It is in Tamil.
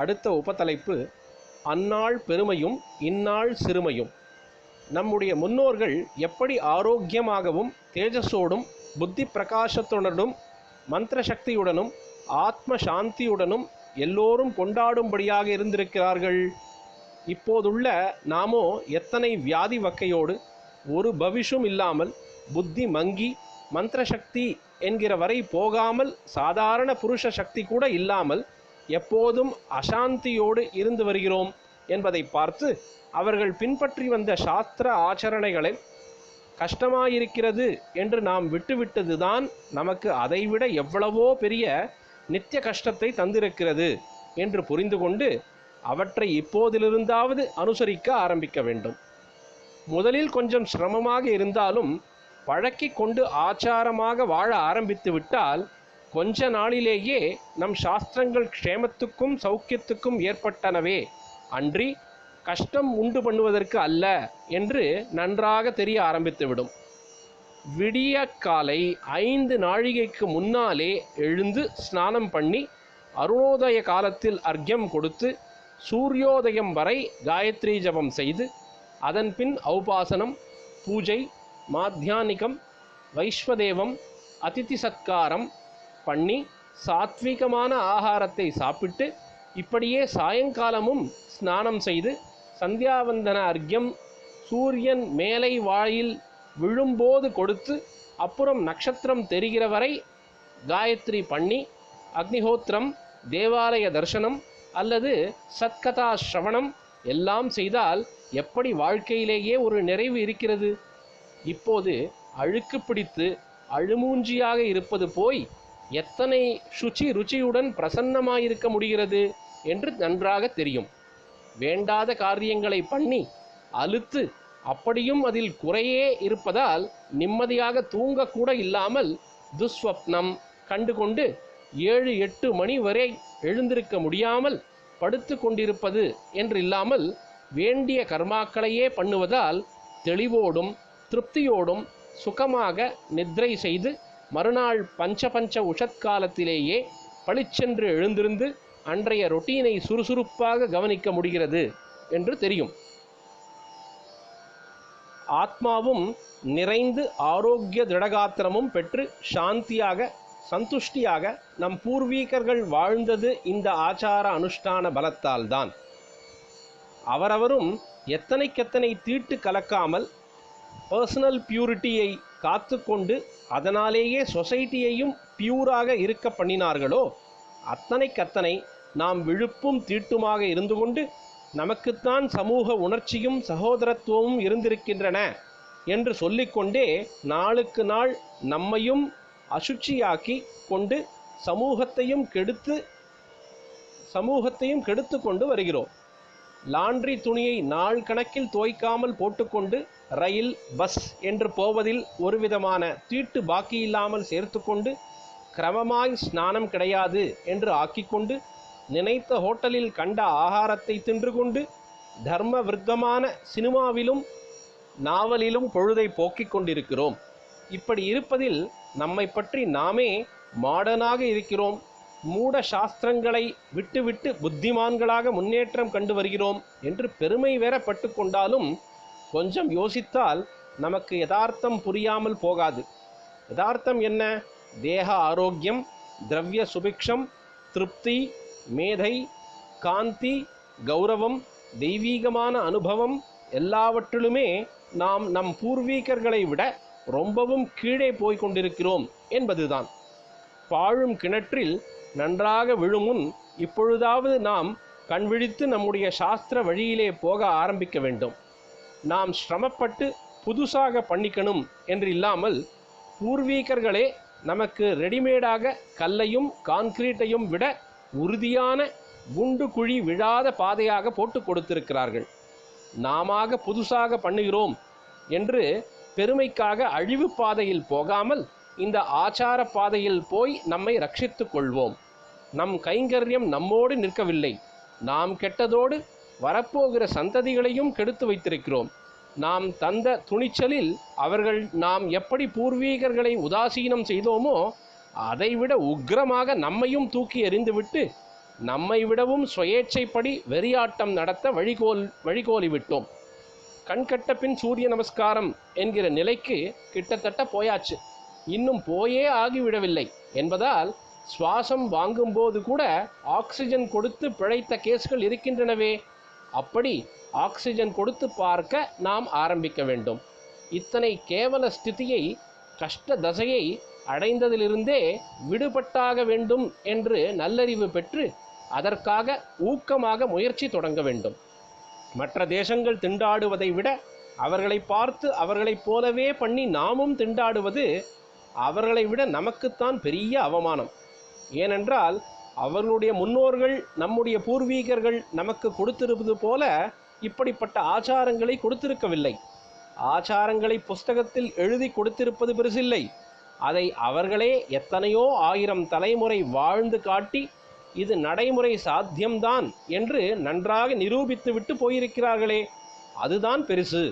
அடுத்த உபதலைப்பு அந்நாள் பெருமையும் இந்நாள் சிறுமையும். நம்முடைய முன்னோர்கள் எப்படி ஆரோக்கியமாகவும் தேஜஸோடும் புத்தி பிரகாசத்துடனும் மந்திர சக்தியுடனும் ஆத்ம சாந்தியுடனும் எல்லோரும் கொண்டாடும்படியாக இருந்திருக்கிறார்கள். இப்போதுள்ள நாமோ எத்தனை வியாதி வக்கையோடு ஒரு பவிஷும் இல்லாமல் புத்தி மங்கி மந்திர சக்தி என்கிற வரை போகாமல் சாதாரண புருஷ சக்தி கூட இல்லாமல் எப்போதும் அசாந்தியோடு இருந்து வருகிறோம் என்பதை பார்த்து அவர்கள் பின்பற்றி வந்த சாஸ்திர ஆச்சரணைகளை கஷ்டமாயிருக்கிறது என்று நாம் விட்டுவிட்டதுதான் நமக்கு அதைவிட எவ்வளவோ பெரிய நித்திய கஷ்டத்தை தந்திருக்கிறது என்று புரிந்து கொண்டு அவற்றை இப்போதிலிருந்தாவது அனுசரிக்க ஆரம்பிக்க வேண்டும். முதலில் கொஞ்சம் சிரமமாக இருந்தாலும் பழக்கி கொண்டு ஆச்சாரமாக வாழ ஆரம்பித்து விட்டால் கொஞ்ச நாளிலேயே நம் சாஸ்திரங்கள் க்ஷேமத்துக்கும் சௌக்கியத்துக்கும் ஏற்பட்டனவே அன்றி கஷ்டம் உண்டு பண்ணுவதற்கு அல்ல என்று நன்றாக தெரிய ஆரம்பித்துவிடும். விடிய காலை 5 நாழிகைக்கு முன்னாலே எழுந்து ஸ்நானம் பண்ணி அருணோதய காலத்தில் அர்க்யம் கொடுத்து சூரியோதயம் வரை காயத்ரி ஜபம் செய்து அதன் பின் ஔபாசனம், பூஜை, மாத்தியானிகம், வைஸ்வதேவம், அதிதி சத்காரம் பண்ணி சாத்விகமான ஆகாரத்தை சாப்பிட்டு இப்படியே சாயங்காலமும் ஸ்நானம் செய்து சந்தியாவந்தன அர்க்யம் சூரியன் மேலை வாயில் விழும்போது கொடுத்து அப்புறம் நட்சத்திரம் தெரிகிற வரை காயத்ரி பண்ணி அக்னிஹோத்திரம், தேவாலய தர்சனம் அல்லது சத்கதா ஸ்ரவணம் எல்லாம் செய்தால் எப்படி வாழ்க்கையிலேயே ஒரு நிறைவு இருக்கிறது? இப்போது அழுக்கு பிடித்து அழுமூஞ்சியாக இருப்பது போய் எத்தனை ருச்சியுடன் பிரசன்னமாயிருக்க முடிகிறது என்று நன்றாக தெரியும். வேண்டாத காரியங்களை பண்ணி அலுத்து அப்படியும் அதில் குறையே இருப்பதால் நிம்மதியாக தூங்கக்கூட இல்லாமல் துஸ்வப்னம் கண்டுகொண்டு 7-8 மணி வரை எழுந்திருக்க முடியாமல் படுத்து கொண்டிருப்பது என்றில்லாமல் வேண்டிய கர்மாக்களையே பண்ணுவதால் தெளிவோடும் திருப்தியோடும் சுகமாக நித்ரை செய்து மறுநாள் பஞ்ச உஷத்காலத்திலேயே பளிச்சென்று எழுந்திருந்து அன்றைய ரொட்டீனை சுறுசுறுப்பாக கவனிக்க முடிகிறது என்று தெரியும். ஆத்மாவும் நிறைந்து ஆரோக்கிய திடகாத்திரமும் பெற்று சாந்தியாக சந்துஷ்டியாக நம் பூர்வீகர்கள் வாழ்ந்தது இந்த ஆச்சார அனுஷ்டான பலத்தால் தான். அவரவரும் எத்தனைக்கெத்தனை தீட்டு கலக்காமல் பர்சனல் பியூரிட்டியை காத்து கொண்டு அதனாலேயே சொசைட்டியையும் பியூராக இருக்க பண்ணினார்களோ அத்தனைக்கத்தனை நாம் விழுப்பும் தீட்டுமாக இருந்து கொண்டு நமக்குத்தான் சமூக உணர்ச்சியும் சகோதரத்துவமும் இருந்திருக்கின்றன என்று சொல்லிக்கொண்டே நாளுக்கு நாள் நம்மையும் அசுச்சியாக்கி கொண்டு சமூகத்தையும் கெடுத்து கொண்டு வருகிறோம். லாண்ட்ரி துணியை நாள் கணக்கில் துவைக்காமல் போட்டுக்கொண்டு ரயில், பஸ் என்று போவதில் ஒரு விதமான தீட்டு பாக்கியில்லாமல் சேர்த்து கொண்டு கிரமமாய் ஸ்நானம் கிடையாது என்று ஆக்கிக்கொண்டு நினைத்த ஹோட்டலில் கண்ட ஆகாரத்தை தின்று கொண்டு தர்ம விருத்தமான சினிமாவிலும் நாவலிலும் பொழுதை போக்கிக் கொண்டிருக்கிறோம். இப்படி இருப்பதில் நம்மை பற்றி நாமே மாடர்னாக இருக்கிறோம், மூட சாஸ்திரங்களை விட்டுவிட்டு புத்திமான்களாக முன்னேற்றம் கண்டு வருகிறோம் என்று பெருமை வேற பட்டு கொண்டாலும் கொஞ்சம் யோசித்தால் நமக்கு யதார்த்தம் புரியாமல் போகாது. யதார்த்தம் என்ன? தேக ஆரோக்கியம், திரவிய சுபிக்ஷம், திருப்தி, மேதை, காந்தி, கௌரவம், தெய்வீகமான அனுபவம் எல்லாவற்றிலுமே நாம் நம் பூர்வீகர்களை விட ரொம்பவும் கீழே போய் கொண்டிருக்கிறோம் என்பதுதான். பாழும் கிணற்றில் நன்றாக விழுமுன் இப்பொழுதாவது நாம் கண்விழித்து நம்முடைய சாஸ்திர வழியிலே போக ஆரம்பிக்க வேண்டும். நாம் சிரமப்பட்டு புதுசாக பண்ணிக்கணும் என்று இல்லாமல் பூர்வீகர்களே நமக்கு ரெடிமேடாக கல்லையும் கான்கிரீட்டையும் விட உறுதியான குண்டு குழி விழாத பாதையாக போட்டு கொடுத்திருக்கிறார்கள். நாம புதுசாக பண்ணுகிறோம் என்று பெருமைக்காக அழிவு பாதையில் போகாமல் இந்த ஆச்சார பாதையில் போய் நம்மை ரட்சித்து கொள்வோம். நம் கைங்கரியம் நம்மோடு நிற்கவில்லை. நாம் கெட்டதோடு வரப்போகிற சந்ததிகளையும் கெடுத்து வைத்திருக்கிறோம். நாம் தந்த துணிச்சலில் அவர்கள் நாம் எப்படி பூர்வீகர்களை உதாசீனம் செய்தோமோ அதைவிட உக்கிரமாக நம்மையும் தூக்கி எறிந்துவிட்டு நம்மை விடவும் சுயேட்சைப்படி வெறியாட்டம் நடத்த வழிகோலிவிட்டோம். கண்கட்ட பின் சூரிய நமஸ்காரம் என்கிற நிலைக்கு கிட்டத்தட்ட போயாச்சு. இன்னும் போயே ஆகிவிடவில்லை என்பதால் சுவாசம் வாங்கும்போது கூட ஆக்சிஜன் கொடுத்து பிழைத்த கேஸ்கள் இருக்கின்றனவே. அப்படி ஆக்சிஜன் கொடுத்து பார்க்க நாம் ஆரம்பிக்க வேண்டும். இத்தனை கேவல ஸ்திதியை, கஷ்ட தசையை அடைந்ததிலிருந்தே விடுபட்டாக வேண்டும் என்று நல்லறிவு பெற்று அதற்காக ஊக்கமாக முயற்சி தொடங்க வேண்டும். மற்ற தேசங்கள் திண்டாடுவதை விட அவர்களை பார்த்து அவர்களைப் போலவே பண்ணி நாமும் திண்டாடுவது அவர்களை விட நமக்குத்தான் பெரிய அவமானம். ஏனென்றால் அவர்களுடைய முன்னோர்கள், நம்முடைய பூர்வீகர்கள் நமக்கு கொடுத்திருப்பது போல இப்படிப்பட்ட ஆச்சாரங்களை கொடுத்திருக்கவில்லை. ஆச்சாரங்களை புஸ்தகத்தில் எழுதி கொடுத்திருப்பது பெருசில்லை. அதை அவர்களே எத்தனையோ 1000 தலைமுறை வாழ்ந்து காட்டி இது நடைமுறை சாத்தியம்தான் என்று நன்றாக நிரூபித்துவிட்டு போயிருக்கிறார்களே, அதுதான் பெருசு.